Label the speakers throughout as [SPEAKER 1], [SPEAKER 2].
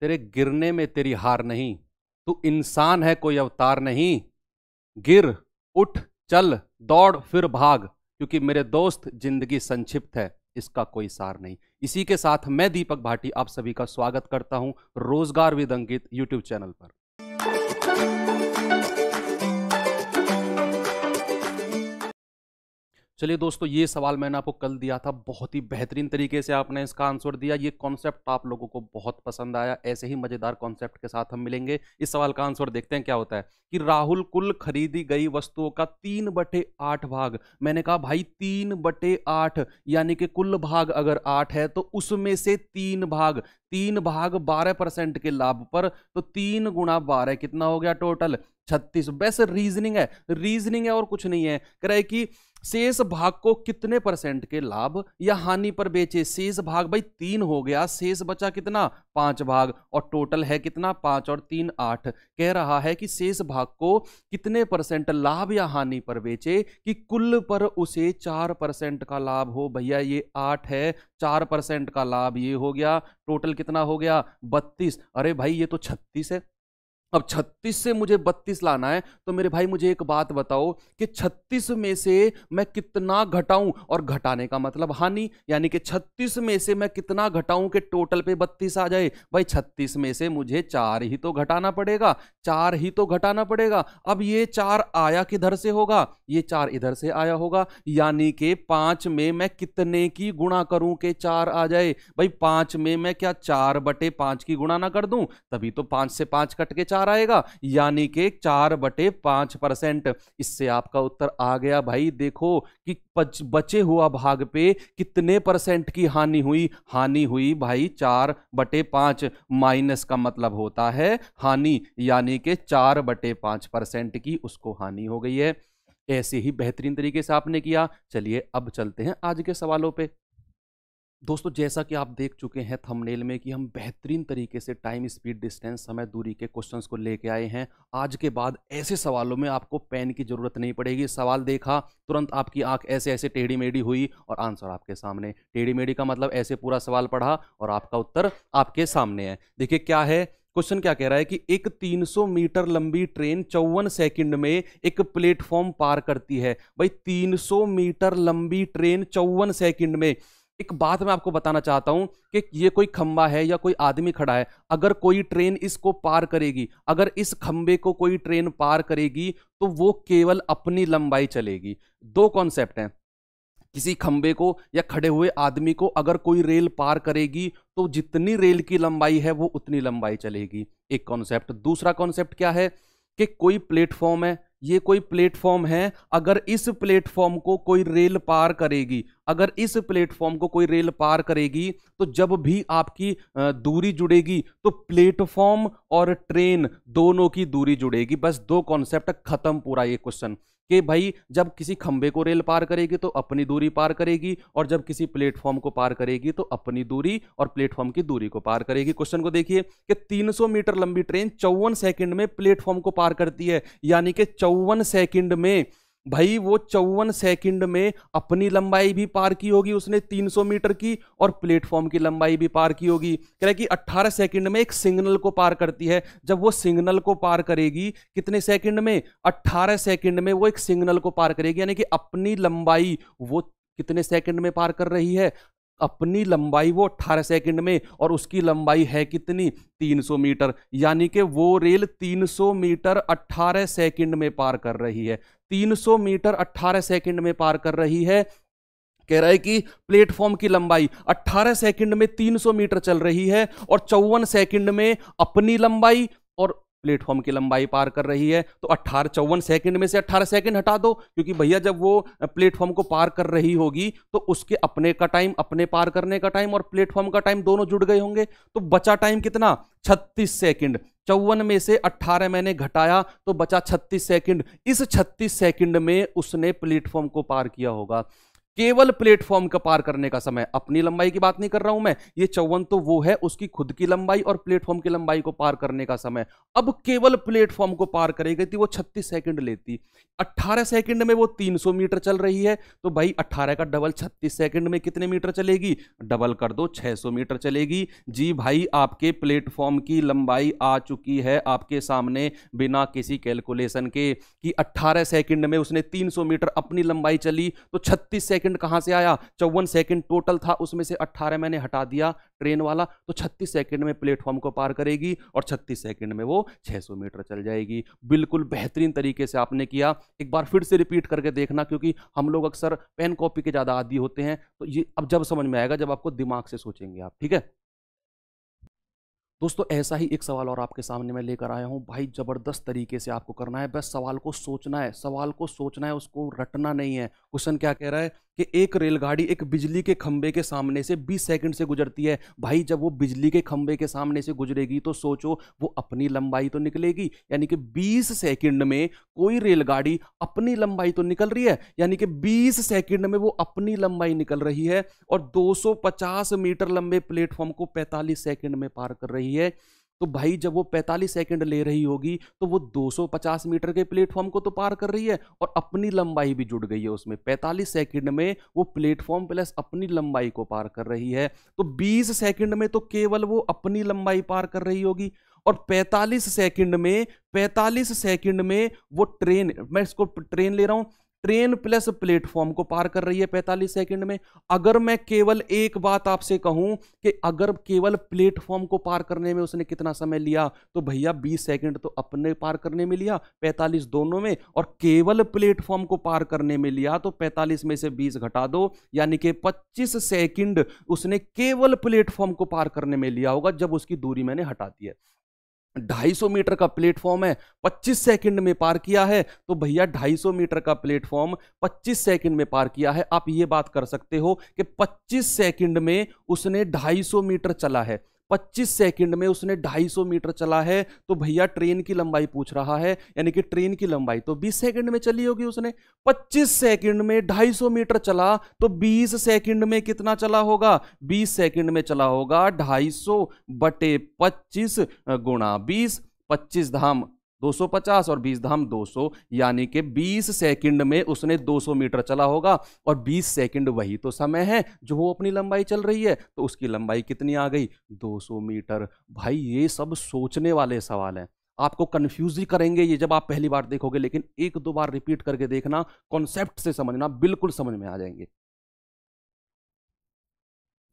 [SPEAKER 1] तेरे गिरने में तेरी हार नहीं, तू इंसान है कोई अवतार नहीं। गिर, उठ, चल, दौड़, फिर भाग, क्योंकि मेरे दोस्त जिंदगी संक्षिप्त है, इसका कोई सार नहीं। इसी के साथ मैं दीपक भाटी आप सभी का स्वागत करता हूं रोजगार विद अंकित यूट्यूब चैनल पर। चलिए दोस्तों, ये सवाल मैंने आपको कल दिया था, बहुत ही बेहतरीन तरीके से आपने इसका आंसर दिया। ये कॉन्सेप्ट आप लोगों को बहुत पसंद आया। ऐसे ही मजेदार कॉन्सेप्ट के साथ हम मिलेंगे। इस सवाल का आंसर देखते हैं क्या होता है कि राहुल कुल खरीदी गई वस्तुओं का 3/8 भाग। मैंने कहा भाई 3/8 यानी कि कुल भाग अगर 8 है तो उसमें से 3 भाग 12% के लाभ पर, तो 3 गुणा 12 कितना हो गया टोटल 36। बस रीजनिंग है और कुछ नहीं है। कह रहा है कि शेष भाग को कितने परसेंट के लाभ या हानि पर बेचे। शेष भाग भाई 3 हो गया, शेष बचा कितना 5 भाग, और टोटल है कितना 5 और 3 8। कह रहा है कि शेष भाग को कितने परसेंट लाभ या हानि पर बेचे कि कुल पर उसे 4% का लाभ हो। भैया ये 8 है, 4% का लाभ ये हो गया, टोटल कितना हो गया 32। अरे भाई ये तो 36 है। अब 36 से मुझे 32 लाना है, तो मेरे भाई मुझे एक बात बताओ कि 36 में से मैं कितना घटाऊं, और घटाने का मतलब हानि, यानी कि 36 में से मैं कितना घटाऊं कि टोटल पे 32 आ जाए। भाई 36 में से मुझे 4 ही तो घटाना पड़ेगा, 4 ही तो घटाना पड़ेगा। अब ये 4 आया किधर से होगा, ये 4 इधर से आया होगा, यानी कि 5 में मैं कितने की गुणा करूं कि 4 आ जाए। भाई 5 में मैं क्या 4/5 की गुणा ना कर दूं, तभी तो 5 से 5 कट के 4 आएगा, यानी कि 4/5%। इससे आपका उत्तर आ गया भाई। देखो कि बचे हुआ भाग पे कितने परसेंट की हानि हुई भाई 4/5। माइनस का मतलब होता है हानि, यानी कि 4/5% की उसको हानि हो गई है। ऐसे ही बेहतरीन तरीके से आपने किया। चलिए अब चलते हैं आज के सवालों पे। दोस्तों, जैसा कि आप देख चुके हैं थंबनेल में कि हम बेहतरीन तरीके से टाइम, स्पीड, डिस्टेंस, समय, दूरी के क्वेश्चंस को लेके आए हैं। आज के बाद ऐसे सवालों में आपको पेन की जरूरत नहीं पड़ेगी। सवाल देखा, तुरंत आपकी आंख ऐसे ऐसे टेढ़ी मेढ़ी हुई और आंसर आपके सामने। टेढ़ी मेढ़ी का मतलब ऐसे पूरा सवाल पढ़ा और आपका उत्तर आपके सामने है। देखिए क्या है क्वेश्चन, क्या कह रहा है कि एक 300 मीटर लंबी ट्रेन 54 सेकंड में एक प्लेटफॉर्म पार करती है। भाई 300 मीटर लंबी ट्रेन 54 सेकंड में। एक बात मैं आपको बताना चाहता हूं कि ये कोई खंबा है या कोई आदमी खड़ा है, अगर कोई ट्रेन इसको पार करेगी, अगर इस खंबे को कोई ट्रेन पार करेगी तो वो केवल अपनी लंबाई चलेगी। दो कॉन्सेप्ट हैं, किसी खंबे को या खड़े हुए आदमी को अगर कोई रेल पार करेगी तो जितनी रेल की लंबाई है वो उतनी लंबाई चलेगी, एक कॉन्सेप्ट। दूसरा कॉन्सेप्ट क्या है कि कोई प्लेटफॉर्म है, ये कोई प्लेटफॉर्म है, अगर इस प्लेटफॉर्म को कोई रेल पार करेगी, अगर इस प्लेटफॉर्म को कोई रेल पार करेगी तो जब भी आपकी दूरी जुड़ेगी तो प्लेटफॉर्म और ट्रेन दोनों की दूरी जुड़ेगी। बस दो कॉन्सेप्ट, खत्म पूरा ये क्वेश्चन। कि भाई जब किसी खंबे को रेल पार करेगी तो अपनी दूरी पार करेगी, और जब किसी प्लेटफॉर्म को पार करेगी तो अपनी दूरी और प्लेटफॉर्म की दूरी को पार करेगी। क्वेश्चन को देखिए कि 300 मीटर लंबी ट्रेन 54 सेकंड में प्लेटफॉर्म को पार करती है, यानी कि 54 सेकंड में भाई वो 54 सेकंड में अपनी लंबाई भी पार की होगी उसने 300 मीटर की, और प्लेटफॉर्म की लंबाई भी पार की होगी। कह रहा है कि 18 सेकंड में एक सिग्नल को पार करती है। जब वो सिग्नल को पार करेगी कितने सेकंड में, 18 सेकंड में वो एक सिग्नल को पार करेगी, यानी कि अपनी लंबाई वो कितने सेकंड में पार कर रही है, अपनी लंबाई वो 18 सेकंड में, और उसकी लंबाई है कितनी 300 मीटर, यानी कि वो रेल 300 मीटर 18 सेकंड में पार कर रही है। 300 मीटर 18 सेकंड में पार कर रही है। कह रहा है कि प्लेटफॉर्म की लंबाई 18 सेकंड में 300 मीटर चल रही है, और 54 सेकंड में अपनी लंबाई और प्लेटफॉर्म की लंबाई पार कर रही है। तो 54 सेकंड में से 18 सेकंड हटा दो, क्योंकि भैया जब वो प्लेटफॉर्म को पार कर रही होगी तो उसके अपने का टाइम, अपने पार करने का टाइम और प्लेटफॉर्म का टाइम दोनों जुड़ गए होंगे। तो बचा टाइम कितना 36 सेकंड। 54 में से 18 मैंने घटाया तो बचा 36 सेकंड। इस 36 सेकंड में उसने प्लेटफॉर्म को पार किया होगा। केवल प्लेटफॉर्म का पार करने का समय, अपनी लंबाई की बात नहीं कर रहा हूं मैं, ये 54 तो वो है उसकी खुद की लंबाई और प्लेटफॉर्म की लंबाई को पार करने का समय। अब केवल प्लेटफॉर्म को पार करेगी थी वो 36 सेकंड लेती। 18 सेकंड में वो 300 मीटर चल रही है, तो भाई 18 का डबल 36 सेकंड में कितने मीटर चलेगी, डबल कर दो 600 मीटर चलेगी। जी भाई, आपके प्लेटफॉर्म की लंबाई आ चुकी है आपके सामने बिना किसी कैलकुलेशन के कि 18 सेकंड में उसने 300 मीटर अपनी लंबाई चली, तो 36 सेकंड कहां से आया, 54 सेकंड टोटल था, उसमें से 18 मैंने हटा दिया ट्रेन वाला, तो 36 सेकंड में प्लेटफॉर्म को पार करेगी और 36 सेकंड में वो 600 मीटर चल जाएगी। बिल्कुल बेहतरीन तरीके से आपने किया। एक बार फिर से रिपीट करके देखना, क्योंकि हम लोग अक्सर पेन कॉपी के ज्यादा आदी होते हैं, तो ये अब जब समझ में आएगा जब आपको दिमाग से सोचेंगे आप, ठीक है। दोस्तों ऐसा ही एक सवाल और आपके सामने मैं लेकर आया हूं भाई, जबरदस्त तरीके से आपको करना है, बस सवाल को सोचना है, सवाल को सोचना है, उसको रटना नहीं है। क्वेश्चन क्या कह रहा है कि एक रेलगाड़ी एक बिजली के खंबे के सामने से 20 सेकंड से गुजरती है। भाई जब वो बिजली के खंबे के सामने से गुजरेगी तो सोचो वो अपनी लंबाई तो निकलेगी, यानी कि 20 सेकंड में कोई रेलगाड़ी अपनी लंबाई तो निकल रही है, यानी कि 20 सेकंड में वो अपनी लंबाई निकल रही है और 250 मीटर लंबे प्लेटफॉर्म को 45 सेकंड में पार कर रही है। तो भाई जब वो 45 सेकंड ले रही होगी तो वो 250 मीटर के प्लेटफॉर्म को तो पार कर रही है और अपनी लंबाई भी जुड़ गई है उसमें। 45 सेकंड में वो प्लेटफॉर्म प्लस अपनी लंबाई को पार कर रही है, तो 20 सेकंड में तो केवल वो अपनी लंबाई पार कर रही होगी और 45 सेकंड में वो ट्रेन, मैं इसको ट्रेन ले रहा हूं, ट्रेन प्लस प्लेटफॉर्म को पार कर रही है 45 सेकंड में। अगर मैं केवल एक बात आपसे कहूं कि अगर केवल प्लेटफॉर्म को पार करने में उसने कितना समय लिया, तो भैया 20 सेकंड तो अपने पार करने में लिया, 45 दोनों में, और केवल प्लेटफॉर्म को पार करने में लिया, तो 45 में से 20 घटा दो, यानी कि 25 सेकंड उसने केवल प्लेटफॉर्म को पार करने में लिया होगा जब उसकी दूरी मैंने हटा दी है। 250 मीटर का प्लेटफॉर्म है, 25 सेकंड में पार किया है, तो भैया 250 मीटर का प्लेटफॉर्म 25 सेकंड में पार किया है। आप ये बात कर सकते हो कि 25 सेकंड में उसने 250 मीटर चला है, 25 सेकंड में उसने 250 मीटर चला है, तो भैया ट्रेन की लंबाई पूछ रहा है, यानी कि ट्रेन की लंबाई तो 20 सेकंड में चली होगी उसने। 25 सेकंड में 250 मीटर चला, तो 20 सेकंड में कितना चला होगा, 20 सेकंड में चला होगा 250 बटे 25 गुणा 20, 25 धाम 250 और 20 धाम 200, यानी कि 20 सेकंड में उसने 200 मीटर चला होगा और 20 सेकंड वही तो समय है जो वो अपनी लंबाई चल रही है, तो उसकी लंबाई कितनी आ गई, 200 मीटर। भाई ये सब सोचने वाले सवाल हैं, आपको कंफ्यूज ही करेंगे ये जब आप पहली बार देखोगे, लेकिन एक दो बार रिपीट करके देखना, कॉन्सेप्ट से समझना, बिल्कुल समझ में आ जाएंगे।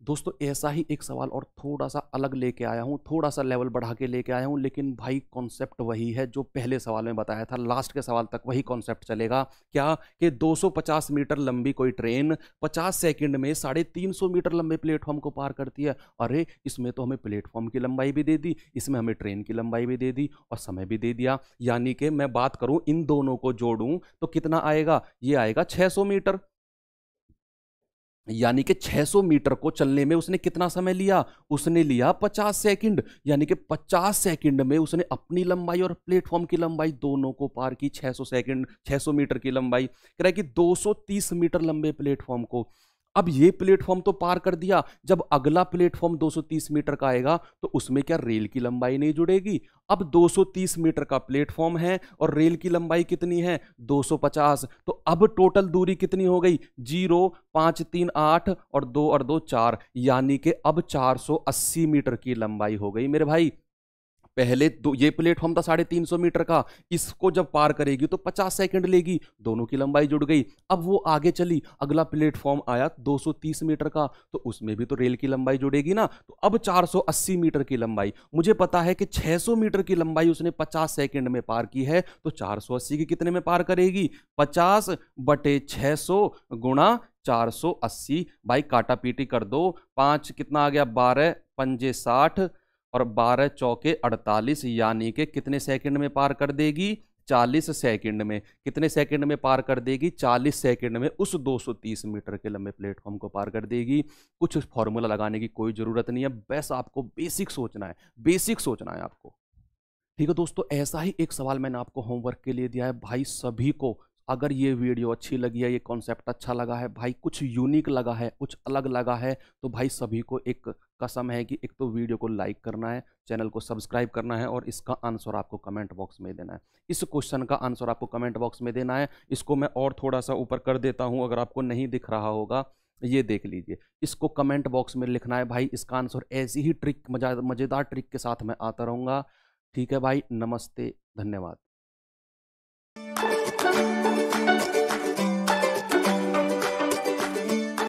[SPEAKER 1] दोस्तों ऐसा ही एक सवाल और थोड़ा सा अलग लेके आया हूं, थोड़ा सा लेवल बढ़ा के लेके आया हूं, लेकिन भाई कॉन्सेप्ट वही है जो पहले सवाल में बताया था, लास्ट के सवाल तक वही कॉन्सेप्ट चलेगा। क्या कि 250 मीटर लंबी कोई ट्रेन 50 सेकंड में 350 मीटर लंबे प्लेटफॉर्म को पार करती है। अरे इसमें तो हमें प्लेटफॉर्म की लंबाई भी दे दी, इसमें हमें ट्रेन की लंबाई भी दे दी और समय भी दे दिया, यानी कि मैं बात करूं इन दोनों को जोड़ूं तो कितना आएगा, ये आएगा 600 मीटर। यानी कि 600 मीटर को चलने में उसने कितना समय लिया, उसने लिया 50 सेकंड, यानी कि 50 सेकंड में उसने अपनी लंबाई और प्लेटफॉर्म की लंबाई दोनों को पार की। 600 सेकंड 600 मीटर की लंबाई कह रहा है कि 230 मीटर लंबे प्लेटफॉर्म को। अब ये प्लेटफॉर्म तो पार कर दिया, जब अगला प्लेटफॉर्म 230 मीटर का आएगा तो उसमें क्या रेल की लंबाई नहीं जुड़ेगी। अब 230 मीटर का प्लेटफॉर्म है और रेल की लंबाई कितनी है, 250, तो अब टोटल दूरी कितनी हो गई, 0 5 3 8 और 2 और 2 4, यानी कि अब 480 मीटर की लंबाई हो गई मेरे भाई। पहले दो ये प्लेटफॉर्म था 350 मीटर का, इसको जब पार करेगी तो 50 सेकंड लेगी, दोनों की लंबाई जुड़ गई। अब वो आगे चली, अगला प्लेटफॉर्म आया 230 मीटर का, तो उसमें भी तो रेल की लंबाई जुड़ेगी ना, तो अब 480 मीटर की लंबाई। मुझे पता है कि 600 मीटर की लंबाई उसने 50 सेकंड में पार की है, तो 480 की कितने में पार करेगी, 50 बटे 600 गुणा 480। भाई काटा पीटी कर दो, 5 कितना आ गया, 12 पंजे 60 और 12 चौके 48, यानी कि कितने सेकंड में पार कर देगी, 40 सेकंड में। कितने सेकंड में पार कर देगी, 40 सेकंड में उस 230 मीटर के लंबे प्लेटफॉर्म को पार कर देगी। कुछ फॉर्मूला लगाने की कोई जरूरत नहीं है, बस आपको बेसिक सोचना है, बेसिक सोचना है आपको। ठीक है दोस्तों, ऐसा ही एक सवाल मैंने आपको होमवर्क के लिए दिया है भाई, सभी को अगर ये वीडियो अच्छी लगी है, ये कॉन्सेप्ट अच्छा लगा है भाई, कुछ यूनिक लगा है, कुछ अलग लगा है, तो भाई सभी को एक कसम है कि एक तो वीडियो को लाइक करना है, चैनल को सब्सक्राइब करना है और इसका आंसर आपको कमेंट बॉक्स में देना है। इस क्वेश्चन का आंसर आपको कमेंट बॉक्स में देना है। इसको मैं और थोड़ा सा ऊपर कर देता हूँ, अगर आपको नहीं दिख रहा होगा, ये देख लीजिए। इसको कमेंट बॉक्स में लिखना है भाई, इसका आंसर ऐसी ही ट्रिक, मजेदार ट्रिक के साथ मैं आता रहूँगा। ठीक है भाई, नमस्ते, धन्यवाद।